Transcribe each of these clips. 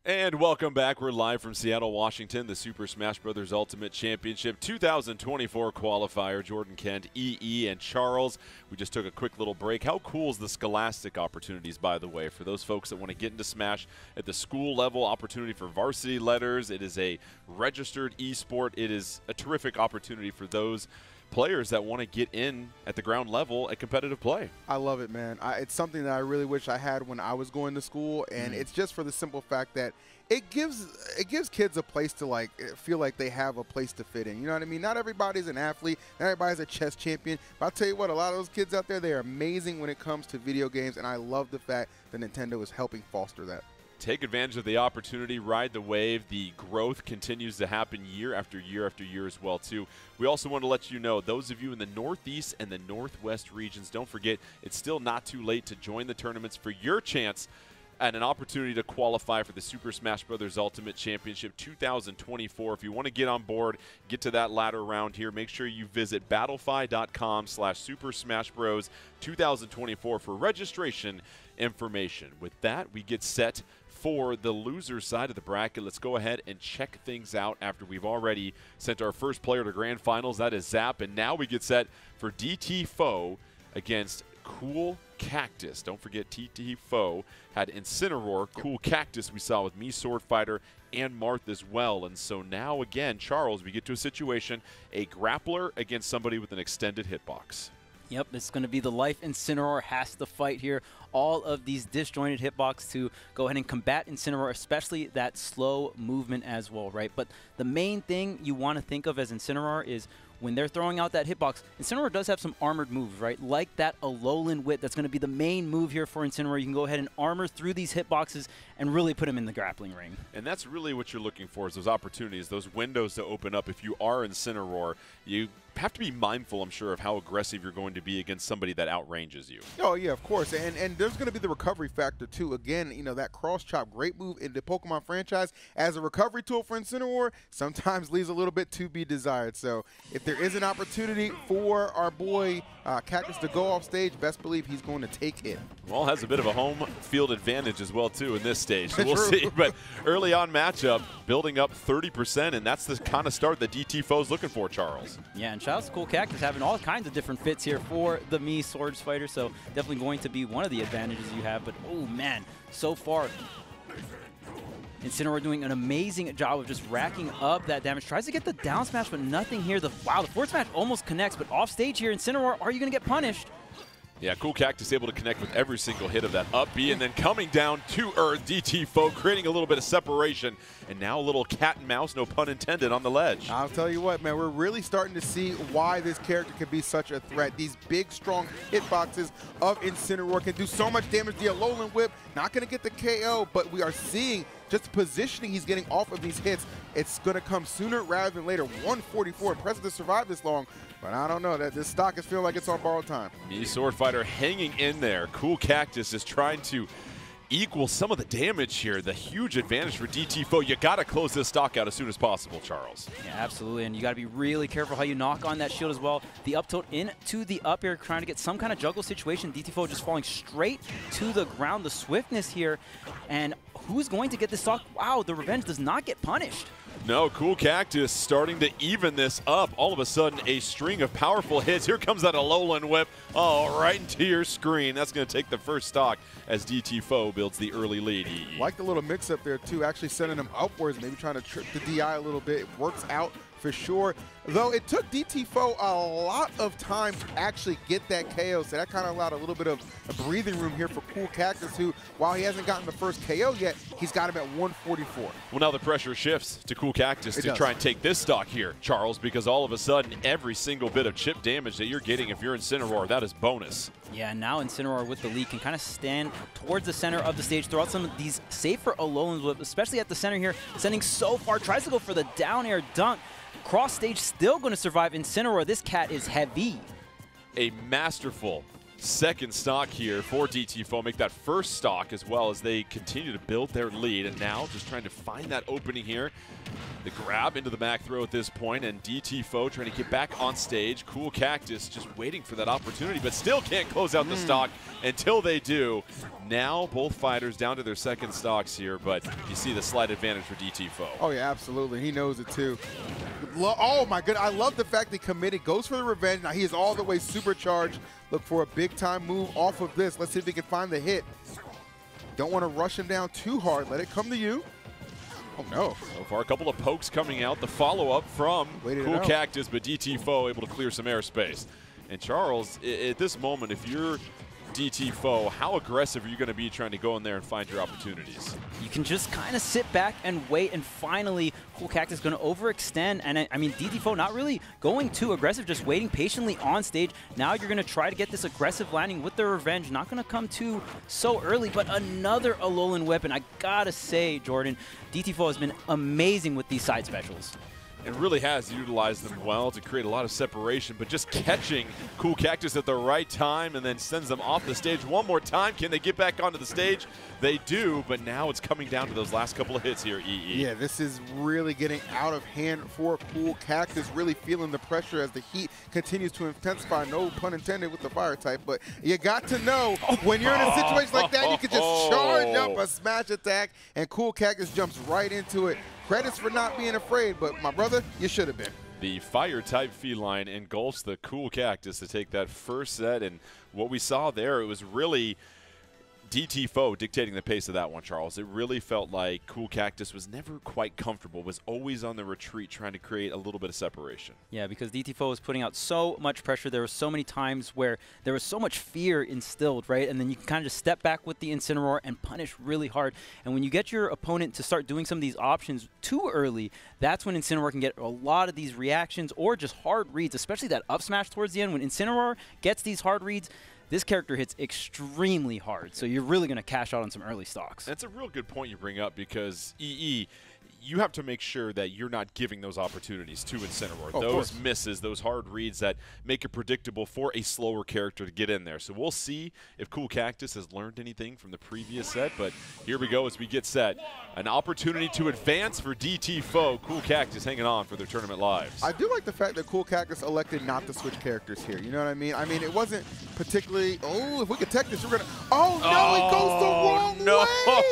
And welcome back. We're live from Seattle, Washington, the Super Smash Bros. Ultimate Championship 2024 qualifier. Jordan, Kent, EE, and Charles. We just took a quick little break. How cool is the Scholastic opportunities, by the way, for those folks that want to get into Smash at the school level? Opportunity for varsity letters. It is a registered esport. It is a terrific opportunity for those players that want to get in at the ground level at competitive play. I love it, man. It's something that I really wish I had when I was going to school, and it's just for the simple fact that it gives kids a place to feel like they have a place to fit in. You know what I mean? Not everybody's an athlete, not everybody's a chess champion, but I'll tell you what, a lot of those kids out there, they are amazing when it comes to video games, and I love the fact that Nintendo is helping foster that. Take advantage of the opportunity, ride the wave. The growth continues to happen year after year after year as well, too. We also want to let you know, those of you in the Northeast and the Northwest regions, don't forget, it's still not too late to join the tournaments for your chance and an opportunity to qualify for the Super Smash Bros. Ultimate Championship 2024. If you want to get on board, get to that ladder round here, make sure you visit battlefy.com/Super Smash Bros. 2024 for registration information. With that, we get set for the loser side of the bracket. Let's go ahead and check things out after we've already sent our first player to grand finals. That is Zap. And now we get set for DT Foe against Cool Cactus. Don't forget, TT Foe had Incineroar. Cool Cactus we saw with me, Sword Fighter, and Marth as well. And so now again, Charles, we get to a situation, a grappler against somebody with an extended hitbox. Yep, it's going to be the life Incineroar has to fight here. All of these disjointed hitbox to go ahead and combat Incineroar, especially that slow movement as well, right? But the main thing you want to think of as Incineroar is when they're throwing out that hitbox, Incineroar does have some armored moves, right? Like that Alolan Whip, that's going to be the main move here for Incineroar. You can go ahead and armor through these hitboxes and really put him in the grappling ring. And that's really what you're looking for, is those opportunities, those windows to open up. If you are Incineroar, you have to be mindful, I'm sure, of how aggressive you're going to be against somebody that outranges you. Oh, yeah, of course. And there's going to be the recovery factor, too. Again, you know, that cross-chop, great move in the Pokemon franchise as a recovery tool for Incineroar sometimes leaves a little bit to be desired. So if there is an opportunity for our boy Cactus to go off stage, best believe he's going to take it. Well, has a bit of a home field advantage as well, too, in this stage. So we'll see. But early on matchup, building up 30%, and that's the kind of start that DT Foe's looking for, Charles. Yeah, and shout out to Cool Cactus having all kinds of different fits here for the Mii Swords Fighter, so definitely going to be one of the advantages you have. But, oh, man, so far, Incineroar doing an amazing job of just racking up that damage. Tries to get the down smash, but nothing here. Wow, the forward smash almost connects, but off stage here, Incineroar, are you going to get punished? Yeah, Cool Cactus able to connect with every single hit of that up B, and then coming down to earth, DT Foe creating a little bit of separation, and now a little cat and mouse, no pun intended, on the ledge. I'll tell you what, man, we're really starting to see why this character can be such a threat. These big, strong hitboxes of Incineroar can do so much damage. The Alolan Whip, not going to get the KO, but we are seeing just the positioning he's getting off of these hits. It's going to come sooner rather than later. 144, impressive to survive this long, but I don't know. This stock is feeling like it's on borrowed time. Mii Sword Fighter hanging in there. Cool Cactus is trying to equal some of the damage here. The huge advantage for DT Foe. You got to close this stock out as soon as possible, Charles. Yeah, absolutely, and you got to be really careful how you knock on that shield as well. The up tilt into the up air, trying to get some kind of juggle situation. DT Foe just falling straight to the ground. The swiftness here, and who's going to get this stock? Wow, the revenge does not get punished. No, Cool Cactus starting to even this up. All of a sudden, a string of powerful hits. Here comes that Alolan Whip. Oh, right into your screen. That's going to take the first stock as DT Foe builds the early lead. Like the little mix-up there, too, actually sending him upwards, maybe trying to trip the DI a little bit. It works out for sure. Though it took DT Foe a lot of time to actually get that KO, so that kind of allowed a little bit of a breathing room here for Cool Cactus, who, while he hasn't gotten the first KO yet, he's got him at 144. Well, now the pressure shifts to Cool Cactus to try and take this stock here, Charles, because all of a sudden, every single bit of chip damage that you're getting if you're Incineroar, that is bonus. Yeah, now Incineroar with the lead can kind of stand towards the center of the stage, throw out some of these safer Alolan Whip, especially at the center here, sending so far, tries to go for the down air dunk. Cross stage still going to survive Incineroar. This cat is heavy. A masterful second stock here for DT Foe. Make that first stock as well as they continue to build their lead. And now just trying to find that opening here. The grab into the back throw at this point, and DT Foe trying to get back on stage. Cool Cactus just waiting for that opportunity, but still can't close out the stock until they do. Now both fighters down to their second stocks here, but you see the slight advantage for DT Foe. Oh, yeah, absolutely. He knows it, too. Oh, my goodness. I love the fact he committed, goes for the revenge. Now he is all the way supercharged. Look for a big-time move off of this. Let's see if he can find the hit. Don't want to rush him down too hard. Let it come to you. Oh, no. So far, a couple of pokes coming out. The follow-up from Cool Cactus, but DT Foe able to clear some airspace. And Charles, at this moment, if you're DT Foe, how aggressive are you going to be trying to go in there and find your opportunities? You can just kind of sit back and wait, and finally, Cool Cactus is going to overextend. And I mean, DT Foe not really going too aggressive, just waiting patiently on stage. Now you're going to try to get this aggressive landing with the revenge. Not going to come too so early, but another Alolan weapon. I got to say, Jordan, DT Foe has been amazing with these side specials. And really has utilized them well to create a lot of separation, but just catching Cool Cactus at the right time and then sends them off the stage one more time. Can they get back onto the stage? They do, but now it's coming down to those last couple of hits here, EE. Yeah, this is really getting out of hand for Cool Cactus, really feeling the pressure as the heat continues to intensify. No pun intended with the fire type, but you got to know when you're in a situation like that, you can just charge up a smash attack, and Cool Cactus jumps right into it. Credits for not being afraid, but my brother, you should have been. The fire-type feline engulfs the Cool Cactus to take that first set, and what we saw there, it was really DT Foe dictating the pace of that one, Charles. It really felt like Cool Cactus was never quite comfortable, was always on the retreat trying to create a little bit of separation. Yeah, because DT Foe was putting out so much pressure. There were so many times where there was so much fear instilled, right? And then you can kind of just step back with the Incineroar and punish really hard. And when you get your opponent to start doing some of these options too early, that's when Incineroar can get a lot of these reactions or just hard reads, especially that up smash towards the end. When Incineroar gets these hard reads, this character hits extremely hard, so you're really going to cash out on some early stocks. That's a real good point you bring up because, EE, you have to make sure that you're not giving those opportunities to Incineroar. Those misses, those hard reads that make it predictable for a slower character to get in there. So we'll see if Cool Cactus has learned anything from the previous set, but here we go as we get set. An opportunity to advance for DT Foe. Cool Cactus hanging on for their tournament lives. I do like the fact that Cool Cactus elected not to switch characters here. You know what I mean? I mean, it wasn't particularly, oh, if we could tech this, we're going to, oh, no, it goes the wrong way.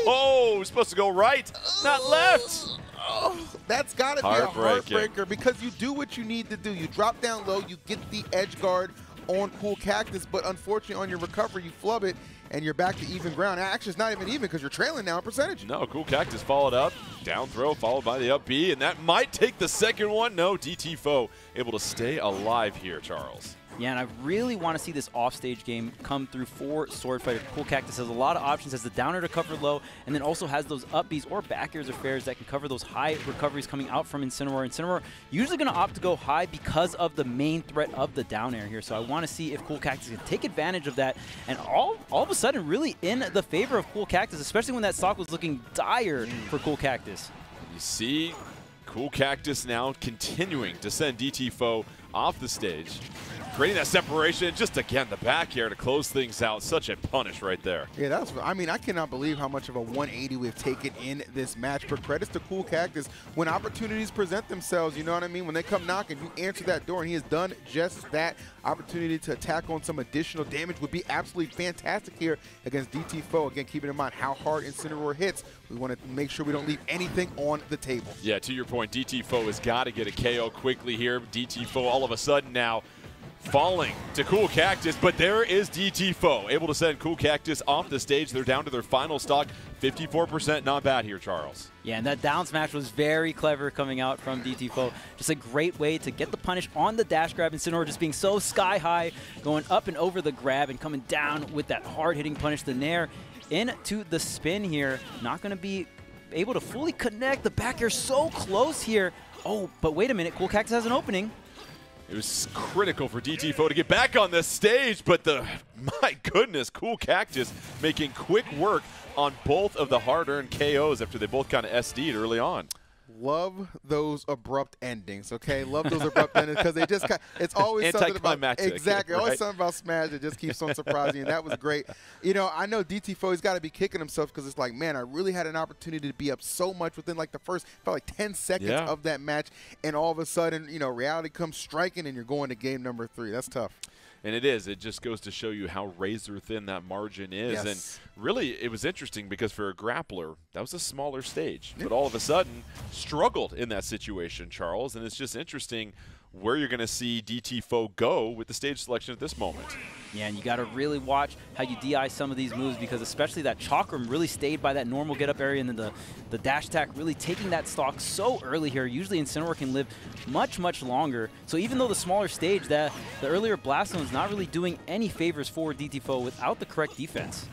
Oh, supposed to go right, not left. Oh, that's got to be a heartbreaker because you do what you need to do. You drop down low, you get the edge guard on Cool Cactus, but unfortunately on your recovery, you flub it, and you're back to even ground. Actually, it's not even because you're trailing now in percentage. No, Cool Cactus followed up, down throw followed by the up B, and that might take the second one. No, DT Foe able to stay alive here, Charles. Yeah, and I really want to see this offstage game come through for Sword Fighter. Cool Cactus has a lot of options, has the downer to cover low, and then also has those up Bs or back airs or fairs that can cover those high recoveries coming out from Incineroar. Incineroar usually going to opt to go high because of the main threat of the down air here. So I want to see if Cool Cactus can take advantage of that, and all of a sudden really in the favor of Cool Cactus, especially when that stock was looking dire for Cool Cactus. You see Cool Cactus now continuing to send DT Foe off the stage, creating that separation. Just again, the back air to close things out. Such a punish right there. Yeah, that's, I mean, I cannot believe how much of a 180 we've taken in this match. But credits to Cool Cactus when opportunities present themselves, you know what I mean? When they come knocking, you answer that door, and he has done just that. Opportunity to attack on some additional damage would be absolutely fantastic here against DT Foe. Again, keeping in mind how hard Incineroar hits. We want to make sure we don't leave anything on the table. Yeah, to your point, DT Foe has got to get a KO quickly here. DT Foe all of a sudden now falling to Cool Cactus, but there is DT Foe able to send Cool Cactus off the stage. They're down to their final stock. 54%, not bad here, Charles. Yeah, and that down smash was very clever coming out from DT Foe. Just a great way to get the punish on the dash grab. Incineroar just being so sky high, going up and over the grab and coming down with that hard-hitting punish. The nair into the spin here. Not going to be able to fully connect. The back air so close here. Oh, but wait a minute. Cool Cactus has an opening. It was critical for DT Foe to get back on this stage, but my goodness, Cool Cactus making quick work on both of the hard-earned KOs after they both kind of SD'd early on. Love those abrupt endings, okay? Love those abrupt endings because they just it's always something about exactly. Right? Always something about Smash that just keeps on surprising, and that was great. You know, I know DT4, he's got to be kicking himself because it's like, man, I really had an opportunity to be up so much within like the first, felt like 10 seconds of that match, and all of a sudden, you know, reality comes striking, and you're going to game number 3. That's tough. And it is. It just goes to show you how razor thin that margin is. Yes. And really, it was interesting because for a grappler, that was a smaller stage. But all of a sudden, struggled in that situation, Charles. And it's just interesting where you're going to see DT4 go with the stage selection at this moment. Yeah, and you got to really watch how you DI some of these moves because especially that Chakram really stayed by that normal get-up area, and then the dash attack really taking that stock so early here. Usually Incineroar can live much, much longer. So even though the smaller stage, the earlier blast zone is not really doing any favors for DT4 without the correct defense.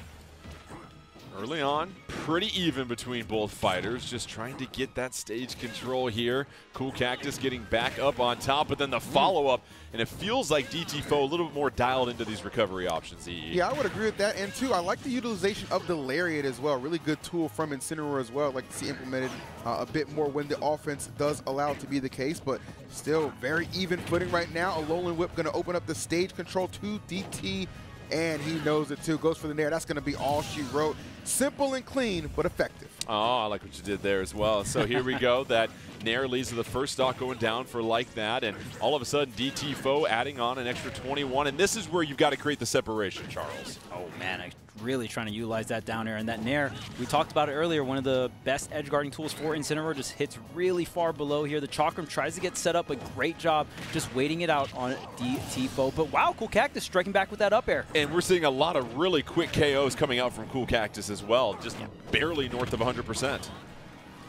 Early on, pretty even between both fighters, just trying to get that stage control here. Cool Cactus getting back up on top, but then the follow-up, and it feels like DT4 a little bit more dialed into these recovery options, EE. Yeah, I would agree with that, and too, I like the utilization of the Lariat as well. Really good tool from Incineroar as well. I'd like to see implemented a bit more when the offense does allow it to be the case, but still very even footing right now. Alolan Whip going to open up the stage control to DT, and he knows it too. Goes for the Nair. That's going to be all she wrote. Simple and clean, but effective. Oh, I like what you did there as well. So here we go. That Nair leads to the first stock going down for like that. And all of a sudden, DT4 adding on an extra 21. And this is where you've got to create the separation, Charles. Oh, man. I'm really trying to utilize that down air. And that Nair, we talked about it earlier, one of the best edge guarding tools for Incineroar, just hits really far below here. The Chakram tries to get set up, but great job just waiting it out on DT4. But wow, Cool Cactus striking back with that up air. And we're seeing a lot of really quick KOs coming out from Cool Cactus as well, just barely north of 100%.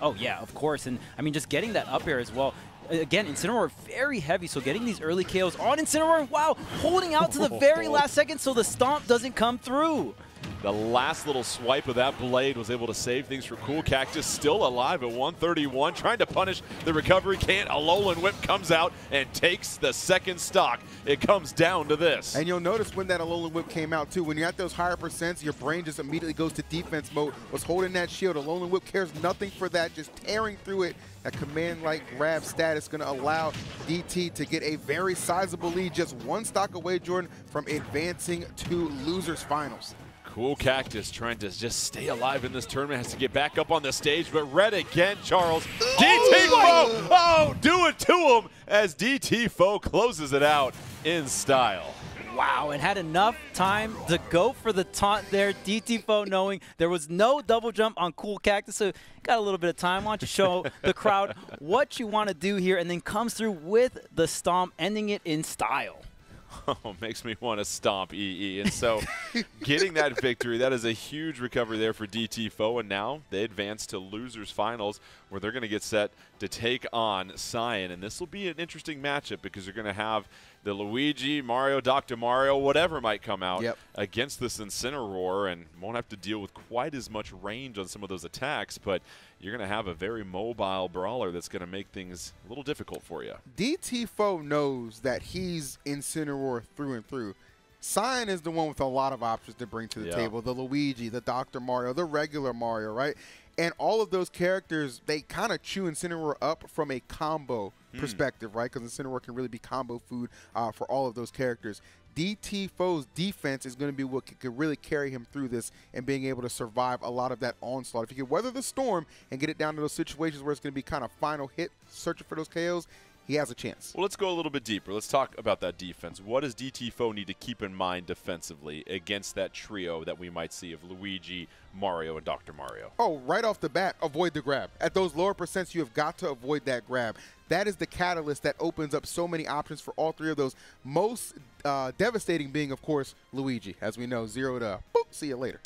Oh, yeah, of course. And, I mean, just getting that up air as well. Again, Incineroar very heavy, so getting these early KOs on Incineroar, wow, holding out to the very last second so the stomp doesn't come through. The last little swipe of that blade was able to save things for Cool Cactus. Still alive at 131, trying to punish the recovery. Can't. Alolan Whip comes out and takes the second stock. It comes down to this. And you'll notice when that Alolan Whip came out, too, when you're at those higher percents, your brain just immediately goes to defense mode. Was holding that shield. Alolan Whip cares nothing for that, just tearing through it. That command-like grab status going to allow DT to get a very sizable lead, just one stock away, Jordan, from advancing to losers finals. Cool Cactus trying to just stay alive in this tournament, has to get back up on the stage, but red again, Charles. DT4, oh, do it to him as DT4 closes it out in style. Wow, and had enough time to go for the taunt there. DT4 knowing there was no double jump on Cool Cactus, so got a little bit of time. Why don't you show the crowd what you want to do here, and then comes through with the stomp, ending it in style. Oh, makes me want to stomp EE. And so getting that victory, that is a huge recovery there for DT4. And now they advance to losers finals where they're going to get set to take on Cyan. And this will be an interesting matchup because you're going to have the Luigi, Mario, Dr. Mario, whatever might come out against this Incineroar, and won't have to deal with quite as much range on some of those attacks, but you're going to have a very mobile brawler that's going to make things a little difficult for you. DT4 knows that he's Incineroar through and through. Cyan is the one with a lot of options to bring to the table. The Luigi, the Dr. Mario, the regular Mario, right? And all of those characters, they kind of chew Incineroar up from a combo perspective, right? Because Incineroar can really be combo food for all of those characters. DT4's defense is going to be what could really carry him through this and being able to survive a lot of that onslaught. If he can weather the storm and get it down to those situations where it's going to be kind of final hit, searching for those KOs, he has a chance. Well, let's go a little bit deeper. Let's talk about that defense. What does DT4 need to keep in mind defensively against that trio that we might see of Luigi, Mario, and Dr. Mario? Oh, right off the bat, avoid the grab. At those lower percents, you have got to avoid that grab. That is the catalyst that opens up so many options for all three of those. Most devastating being, of course, Luigi. As we know, 0 to boop, see you later.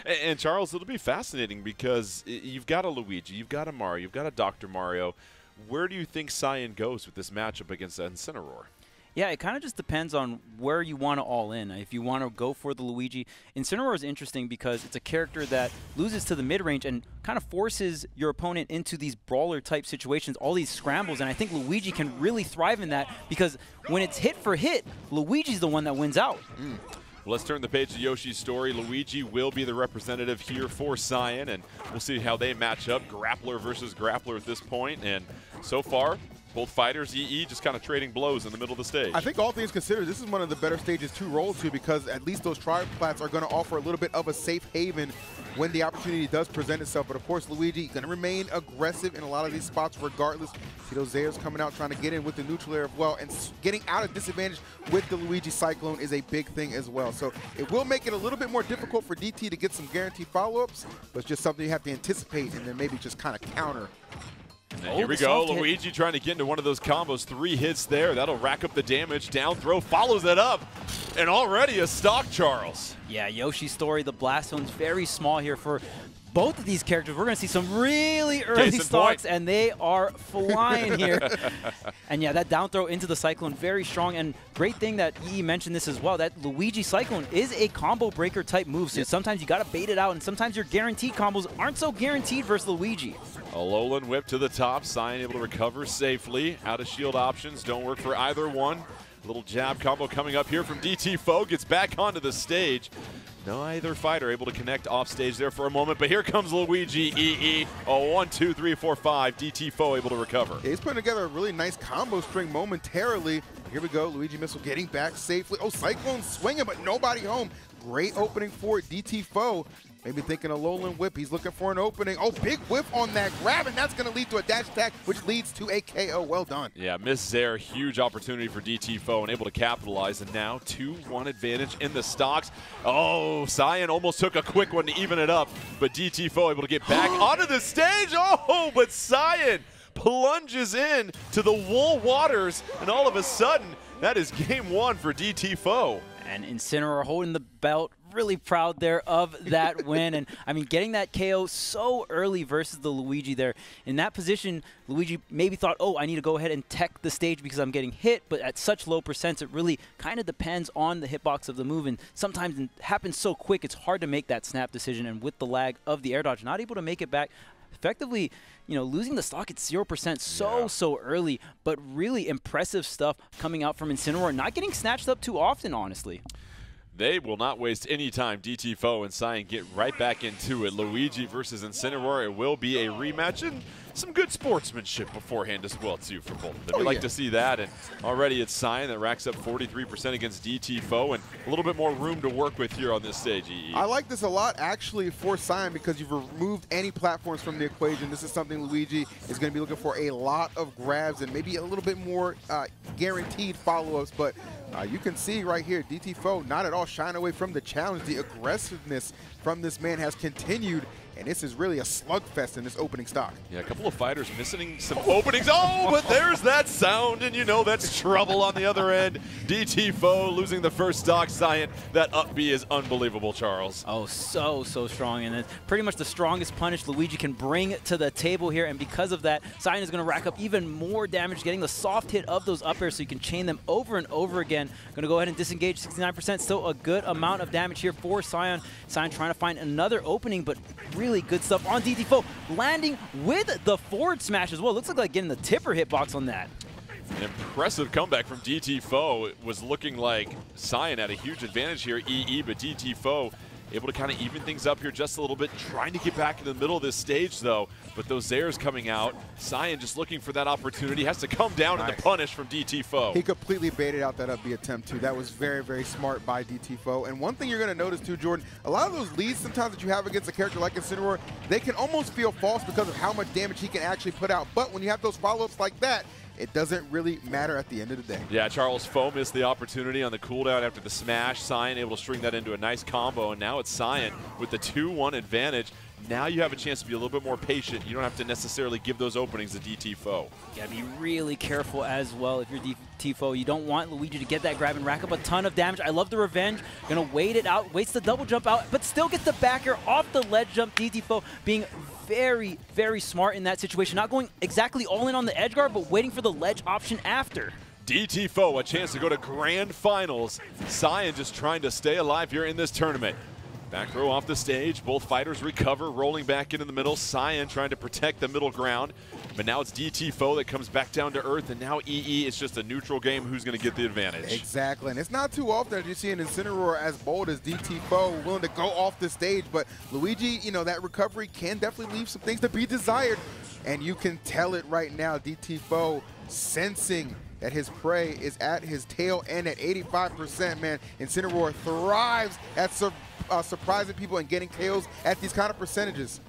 And Charles, it'll be fascinating because you've got a Luigi, you've got a Mario, you've got a Dr. Mario. Where do you think Cyan goes with this matchup against Incineroar? Yeah, it kind of just depends on where you want to all in. If you want to go for the Luigi, Incineroar is interesting because it's a character that loses to the mid-range and kind of forces your opponent into these brawler-type situations, all these scrambles, and I think Luigi can really thrive in that because when it's hit for hit, Luigi's the one that wins out. Well, let's turn the page to Yoshi's story. Luigi will be the representative here for Cyan, and we'll see how they match up. Grappler versus grappler at this point, and so far, both fighters, EE, just kind of trading blows in the middle of the stage. I think all things considered, this is one of the better stages to roll to because at least those tri-plats are going to offer a little bit of a safe haven when the opportunity does present itself. But of course, Luigi going to remain aggressive in a lot of these spots regardless. See those Zayers coming out trying to get in with the neutral air as well, and getting out of disadvantage with the Luigi Cyclone is a big thing as well. So it will make it a little bit more difficult for DT to get some guaranteed follow-ups, but it's just something you have to anticipate and then maybe just kind of counter. Here we go, Luigi trying to get into one of those combos. 3 hits there. That'll rack up the damage. Down throw follows that up. And already a stock, Charles. Yeah, Yoshi's story, the blast zone's very small here for both of these characters. We're going to see some really early stocks, and they are flying here. And yeah, that down throw into the Cyclone, very strong. And great thing that EE mentioned this as well, that Luigi Cyclone is a combo breaker type move. So sometimes you got to bait it out, and sometimes your guaranteed combos aren't so guaranteed versus Luigi. A Alolan whip to the top. Cyan able to recover safely. Out of shield options don't work for either one. Little jab combo coming up here from DT Foe. Gets back onto the stage. Neither fighter able to connect off stage there for a moment, but here comes Luigi EE. Oh, 1, 2, 3, 4, 5. DT Foe able to recover. Yeah, he's putting together a really nice combo string momentarily. Here we go, Luigi Missile getting back safely. Oh, Cyclone swinging, but nobody home. Great opening for DT Foe. Maybe thinking a Alolan whip. He's looking for an opening. Oh, big whip on that grab, and that's going to lead to a dash attack, which leads to a KO. Well done. Yeah, Miss Zaire, huge opportunity for DT Foe and able to capitalize. And now 2-1 advantage in the stocks. Oh, Cyan almost took a quick one to even it up, but DT Foe able to get back onto the stage. Oh, but Cyan plunges in to the Wool Waters, and all of a sudden, that is game 1 for DT Foe. And Incineroar holding the belt, really proud there of that win. And I mean, getting that KO so early versus the Luigi there. In that position, Luigi maybe thought, oh, I need to go ahead and tech the stage because I'm getting hit, but at such low percents, it really kind of depends on the hitbox of the move. And sometimes it happens so quick, it's hard to make that snap decision. And with the lag of the air dodge, not able to make it back, effectively, you know, losing the stock at 0% so early, but really impressive stuff coming out from Incineroar, not getting snatched up too often, honestly. They will not waste any time. DT Foe and Cyan get right back into it. Luigi versus Incineroar. It will be a rematch and some good sportsmanship beforehand as well, too, for both of them. We'd like to see that. And already it's Cyan that racks up 43% against DT Foe and a little bit more room to work with here on this stage, EE. I like this a lot, actually, for Cyan because you've removed any platforms from the equation. This is something Luigi is going to be looking for a lot of grabs and maybe a little bit more guaranteed follow-ups. But you can see right here, DT Foe not at all shying away from the challenge. The aggressiveness from this man has continued, and this is really a slugfest in this opening stock. Yeah, a couple of fighters missing some openings. Oh, but there's that sound, and you know that's trouble on the other end. DT Foe losing the first stock. Cyan, that up B is unbelievable, Charles. Oh, so strong, and it's pretty much the strongest punish Luigi can bring to the table here, and because of that, Cyan is going to rack up even more damage, getting the soft hit of those up airs so you can chain them over and over again. Going to go ahead and disengage 69%, still a good amount of damage here for Cyan. Cyan trying to find another opening, but really good stuff on DT Foe, landing with the forward smash as well. Looks like getting the tipper hitbox on that. An impressive comeback from DT Foe. It was looking like Cyan had a huge advantage here, EE, but DT Foe able to kind of even things up here just a little bit, trying to get back in the middle of this stage, though. But those Zairs coming out, Cyan just looking for that opportunity, has to come down in the punish from DT Foe. He completely baited out that up B attempt, too. That was very, very smart by DT Foe. And one thing you're going to notice, too, Jordan, a lot of those leads sometimes that you have against a character like Incineroar, they can almost feel false because of how much damage he can actually put out. But when you have those follow-ups like that, it doesn't really matter at the end of the day. Yeah, Charles Foe missed the opportunity on the cooldown after the smash. Cyan able to string that into a nice combo, and now it's Cyan with the 2-1 advantage. Now you have a chance to be a little bit more patient. You don't have to necessarily give those openings to DT Foe. You gotta be really careful as well if you're DT Foe. You don't want Luigi to get that grab and rack up a ton of damage. I love the revenge. Gonna wait it out, waits the double jump out, but still gets the backer off the ledge jump. DT Foe being very, very smart in that situation. Not going exactly all in on the edge guard, but waiting for the ledge option after. DT Foe, a chance to go to grand finals. Cyan just trying to stay alive here in this tournament. Back throw off the stage. Both fighters recover, rolling back into the middle. Cyan trying to protect the middle ground. But now it's DT Foe that comes back down to earth, and now EE, it's just a neutral game. Who's going to get the advantage? Exactly, and it's not too often that you see an Incineroar as bold as DT Foe willing to go off the stage, but Luigi, you know, that recovery can definitely leave some things to be desired, and you can tell it right now. DT Foe sensing that his prey is at his tail end at 85%, man. Incineroar thrives at surprising people and getting KOs at these kind of percentages.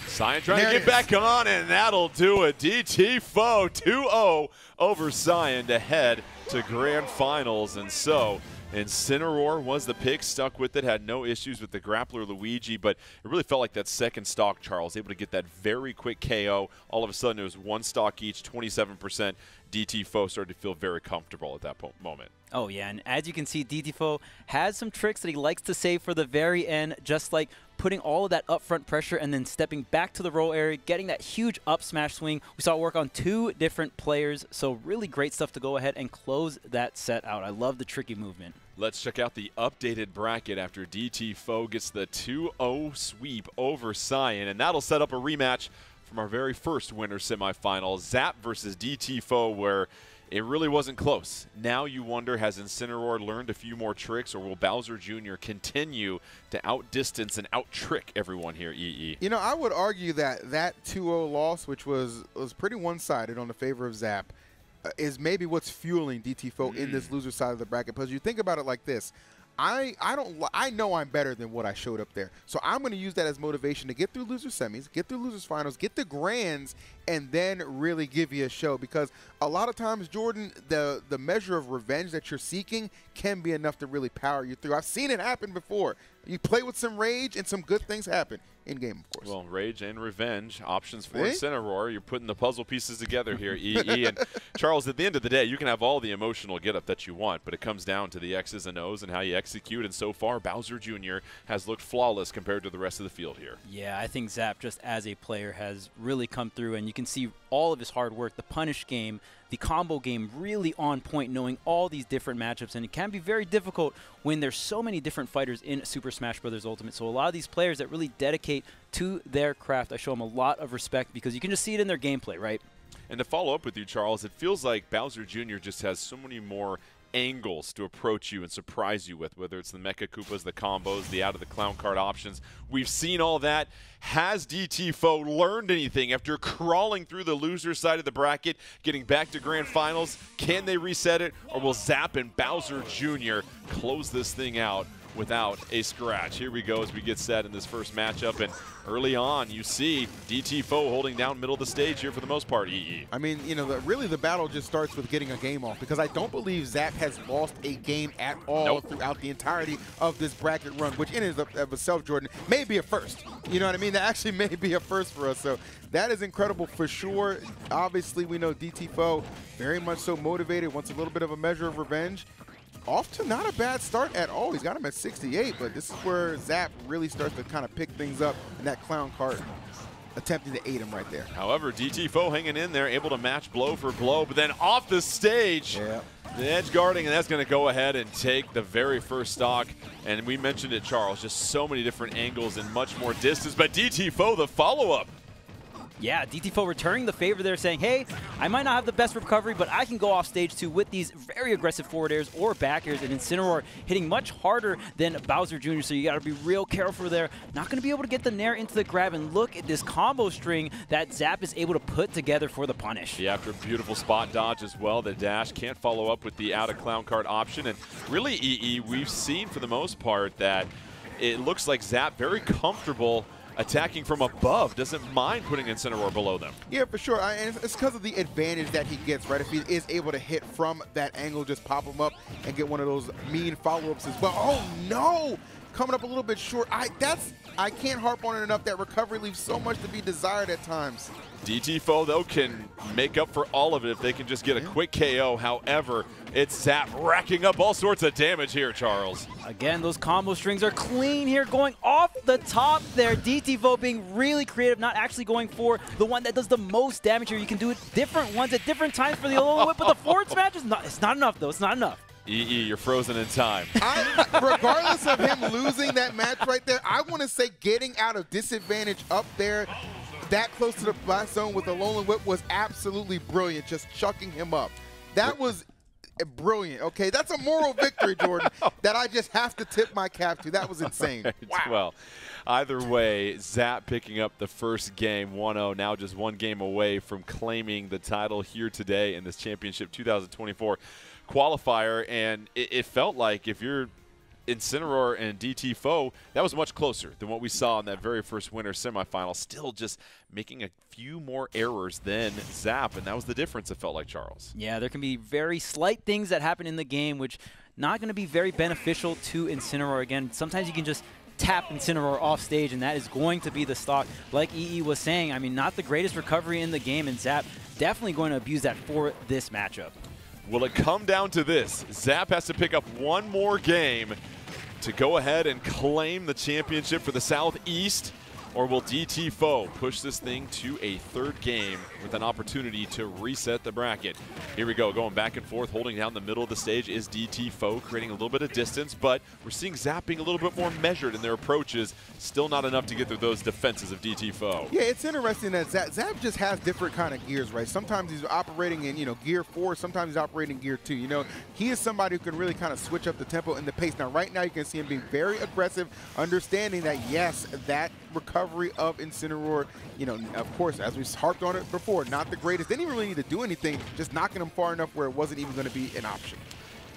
Cyan trying to get back on, and that'll do it. DT Foe 2-0 over Cyan to head to Grand Finals. And so Incineroar was the pick, stuck with it, had no issues with the grappler Luigi, but it really felt like that second stock, Charles, able to get that very quick KO. All of a sudden, it was one stock each, 27%. DT Foe started to feel very comfortable at that moment. Oh, yeah, and as you can see, DT Foe has some tricks that he likes to save for the very end, just like putting all of that upfront pressure and then stepping back to the roll area, getting that huge up smash swing. We saw it work on 2 different players, so really great stuff to go ahead and close that set out. I love the tricky movement. Let's check out the updated bracket after DT Foe gets the 2-0 sweep over Cyan, and that'll set up a rematch from our very first winter semifinal, Zap versus DT Foe, where it really wasn't close. Now you wonder, has Incineroar learned a few more tricks, or will Bowser Jr. continue to outdistance and out-trick everyone here, EE? You know, I would argue that 2-0 loss, which was pretty one-sided on the favor of Zap, is maybe what's fueling DT Foe in this loser side of the bracket. Because you think about it like this. I know I'm better than what I showed up there. So I'm going to use that as motivation to get through loser semis, get through losers finals, get the grands, and then really give you a show. Because a lot of times, Jordan, the measure of revenge that you're seeking can be enough to really power you through. I've seen it happen before. You play with some rage and some good things happen in game, of course. Well, rage and revenge, options for Incineroar. You're putting the puzzle pieces together here, EE. And Charles, at the end of the day, you can have all the emotional get-up that you want, but it comes down to the X's and O's and how you execute. And so far, Bowser Jr. has looked flawless compared to the rest of the field here. Yeah, I think Zap, just as a player, has really come through, and you can see all of his hard work, the punish game, the combo game really on point, knowing all these different matchups, and it can be very difficult when there's so many different fighters in Super Smash Bros. Ultimate. So a lot of these players that really dedicate to their craft, I show them a lot of respect because you can just see it in their gameplay, right? And to follow up with you, Charles, it feels like Bowser Jr. just has so many more angles to approach you and surprise you with, whether it's the Mecha Koopas, the combos, the out of the clown card options. We've seen all that. Has DT Foe learned anything after crawling through the loser side of the bracket, getting back to grand finals? Can they reset it, or will Zap and Bowser Jr. close this thing out without a scratch? Here we go as we get set in this first matchup, and early on you see DT Foe holding down middle of the stage here for the most part, EE. I mean, you know, really the battle just starts with getting a game off, because I don't believe Zap has lost a game at all throughout the entirety of this bracket run, which in and of itself, Jordan, may be a first. You know what I mean? That actually may be a first for us, so that is incredible for sure. Obviously, we know DT Foe very much so motivated, wants a little bit of a measure of revenge. Off to not a bad start at all. He's got him at 68, but this is where Zap really starts to kind of pick things up in that clown cart, attempting to aid him right there. However, DT Foe hanging in there, able to match blow for blow, but then off the stage, the edge guarding, and that's going to go ahead and take the very first stock. And we mentioned it, Charles, just so many different angles and much more distance, but DT Foe, the follow-up. Yeah, DT Foe returning the favor there, saying, hey, I might not have the best recovery, but I can go off stage too with these very aggressive forward airs or back airs, and Incineroar hitting much harder than Bowser Jr., so you got to be real careful there. Not going to be able to get the nair into the grab, and look at this combo string that Zap is able to put together for the punish. Yeah, after a beautiful spot dodge as well, the dash can't follow up with the out of clown card option, and really, EE, we've seen for the most part that it looks like Zap very comfortable attacking from above, doesn't mind putting Incineroar below them. Yeah, for sure. And it's because of the advantage that he gets, right? If he is able to hit from that angle, just pop him up and get one of those mean follow-ups as well. Oh, no! Coming up a little bit short. I can't harp on it enough. That recovery leaves so much to be desired at times. DT Foe, though, can make up for all of it if they can just get a quick KO. However, it's Zap racking up all sorts of damage here, Charles. Again, those combo strings are clean here, going off the top there. DT Foe being really creative, not actually going for the one that does the most damage here. You can do it different ones at different times for the Alola Whip, but the forward smash is not, it's not enough, though. It's not enough. EE, you're frozen in time. Regardless of him losing that match right there, just say getting out of disadvantage up there that close to the blast zone with the Alolan Whip was absolutely brilliant, just chucking him up. That was brilliant, okay? That's a moral victory, Jordan, that I just have to tip my cap to. That was insane. Wow. Well, either way, Zap picking up the first game, 1-0, now just one game away from claiming the title here today in this championship 2024 qualifier. And it felt like if you're Incineroar and DT Foe, that was much closer than what we saw in that very first winter semifinal. Still just making a few more errors than Zap, and that was the difference, it felt like, Charles. Yeah, there can be very slight things that happen in the game which not going to be very beneficial to Incineroar. Again, sometimes you can just tap Incineroar off stage, and that is going to be the stock. Like EE was saying, I mean, not the greatest recovery in the game, and Zap definitely going to abuse that for this matchup. Will it come down to this? Zap has to pick up one more game to go ahead and claim the championship for the Southeast, or will DT Foe push this thing to a third game with an opportunity to reset the bracket? Here we go, going back and forth, holding down the middle of the stage is DT Foe, creating a little bit of distance, but we're seeing Zap being a little bit more measured in their approaches. Still not enough to get through those defenses of DT Foe. Yeah, it's interesting that Zap just has different kind of gears, right? Sometimes he's operating in, gear 4, sometimes he's operating in gear 2. He is somebody who can really kind of switch up the tempo and the pace. Now, right now, you can see him being very aggressive, understanding that, yes, that recovery of Incineroar, of course, as we harped on it before, not the greatest. Didn't even really need to do anything, just knocking him far enough where it wasn't even going to be an option.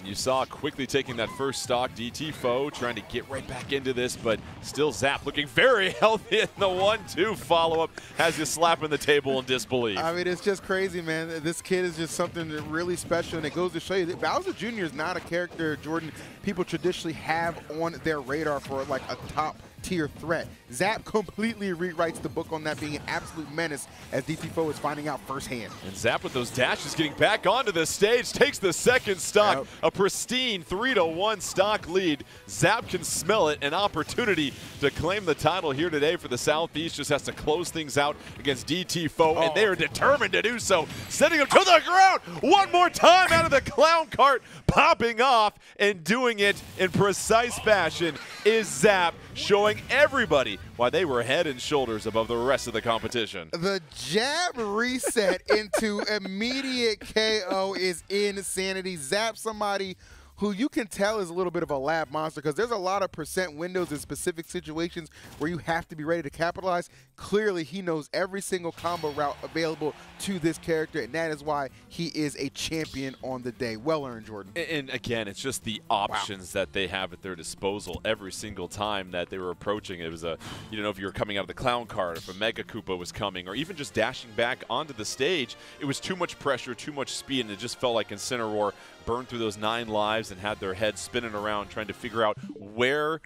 You saw quickly taking that first stock, DT Foe trying to get right back into this, but still Zap looking very healthy in the 1-2 follow-up, has you slapping the table in disbelief. I mean, it's just crazy, man. This kid is just something really special, and it goes to show you that Bowser Jr. is not a character, Jordan, people traditionally have on their radar for like a top tier threat. Zap completely rewrites the book on that, being an absolute menace, as DT Foe is finding out firsthand. And Zap with those dashes getting back onto the stage, takes the second stock. Yep. A pristine 3-1 stock lead. Zap can smell it, an opportunity to claim the title here today for the Southeast. Just has to close things out against DT Foe, and they are determined to do so. Sending him to the ground one more time out of the clown cart, popping off and doing it in precise fashion is Zap, showing everybody why they were head and shoulders above the rest of the competition. The jab reset into immediate KO is insanity. Zap, somebody who you can tell is a little bit of a lab monster, because there's a lot of percent windows in specific situations where you have to be ready to capitalize. Clearly, he knows every single combo route available to this character, and that is why he is a champion on the day. Well earned, Jordan. And again, it's just the options that they have at their disposal every single time that they were approaching. It was you didn't know if you were coming out of the clown cart, if a Mega Koopa was coming, or even just dashing back onto the stage. It was too much pressure, too much speed, and it just felt like Incineroar burned through those 9 lives and had their heads spinning around trying to figure out where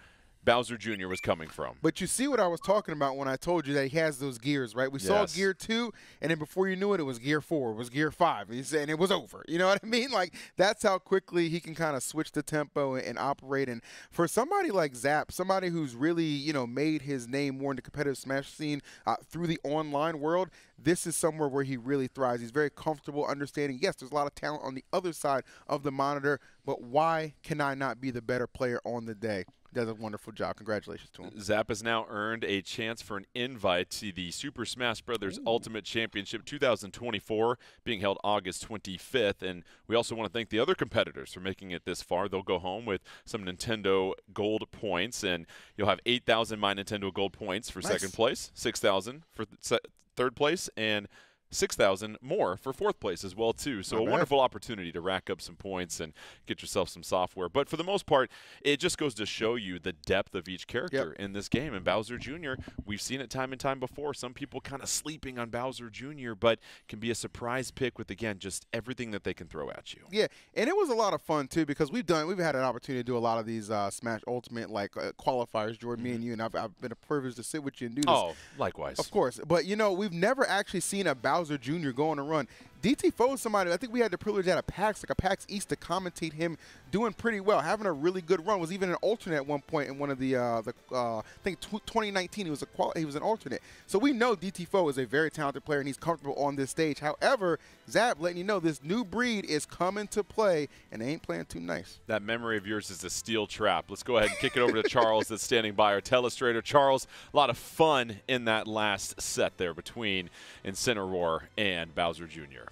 Bowser Jr. was coming from. But you see what I was talking about when I told you that he has those gears, right? We saw gear 2, and then before you knew it, it was gear 4, it was gear 5, and it was over. You know what I mean? Like, that's how quickly he can kind of switch the tempo and operate. And for somebody like Zap, somebody who's really, made his name more in the competitive Smash scene through the online world, this is somewhere where he really thrives. He's very comfortable understanding, yes, there's a lot of talent on the other side of the monitor, but why can I not be the better player on the day? Does a wonderful job. Congratulations to him. Zap has now earned a chance for an invite to the Super Smash Bros. Ultimate Championship 2024, being held August 25th. And we also want to thank the other competitors for making it this far. They'll go home with some Nintendo Gold points, and you'll have 8,000 My Nintendo Gold points for second place, 6,000 for third place, and 6,000 more for fourth place as well, too. So a wonderful opportunity to rack up some points and get yourself some software. But for the most part, it just goes to show you the depth of each character in this game. And Bowser Jr., we've seen it time and time before. Some people kind of sleeping on Bowser Jr., but can be a surprise pick with, again, just everything that they can throw at you. Yeah, and it was a lot of fun, too, because we've had an opportunity to do a lot of these Smash Ultimate, qualifiers, Jordan, me and you, and I've been a privilege to sit with you and do this. Oh, likewise. Of course. But, we've never actually seen a Bowser Jr. go on a run. DT Foe is somebody, I think we had the privilege at a PAX East to commentate him doing pretty well, having a really good run. Was even an alternate at one point in one of the I think 2019 he was an alternate. So we know DT Foe is a very talented player and he's comfortable on this stage. However, Zab letting you know this new breed is coming to play and they ain't playing too nice. That memory of yours is a steel trap. Let's go ahead and kick it over to Charles that's standing by, our telestrator. Charles, a lot of fun in that last set there between Incineroar and Bowser Jr.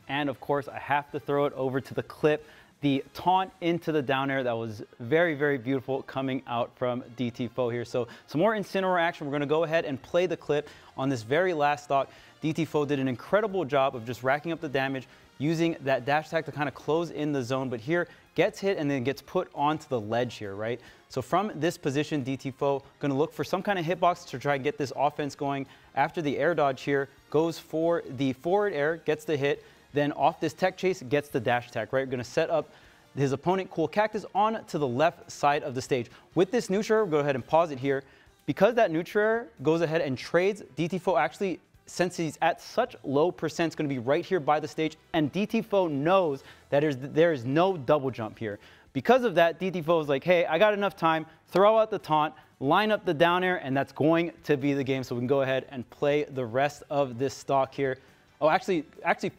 And of course, I have to throw it over to the clip. The taunt into the down air, that was very, very beautiful coming out from DT Foe here. So some more Incineroar action. We're going to go ahead and play the clip on this very last stock. DT Foe did an incredible job of just racking up the damage, using that dash attack to kind of close in the zone. But here, gets hit and then gets put onto the ledge here, right? So from this position, DT Foe going to look for some kind of hitbox to try and get this offense going. After the air dodge here, goes for the forward air, gets the hit. Then off this tech chase, gets the dash attack, right? We're going to set up his opponent, Cool Cactus, on to the left side of the stage. With this neutral, we'll go ahead and pause it here. Because that neutral goes ahead and trades, DT Foe actually, since he's at such low percent, it's going to be right here by the stage. And DT Foe knows that there is no double jump here. Because of that, DT Foe is like, hey, I got enough time, throw out the taunt, line up the down air, and that's going to be the game. So we can go ahead and play the rest of this stock here. Oh, actually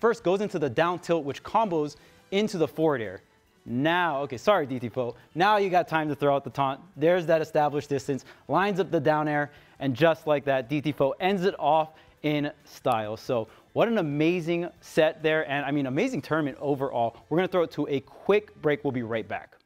first goes into the down tilt, which combos into the forward air. Now, okay, sorry, DT Foe. Now you got time to throw out the taunt. There's that established distance, lines up the down air, and just like that, DT Foe ends it off in style. So what an amazing set there, and I mean, amazing tournament overall. We're going to throw it to a quick break. We'll be right back.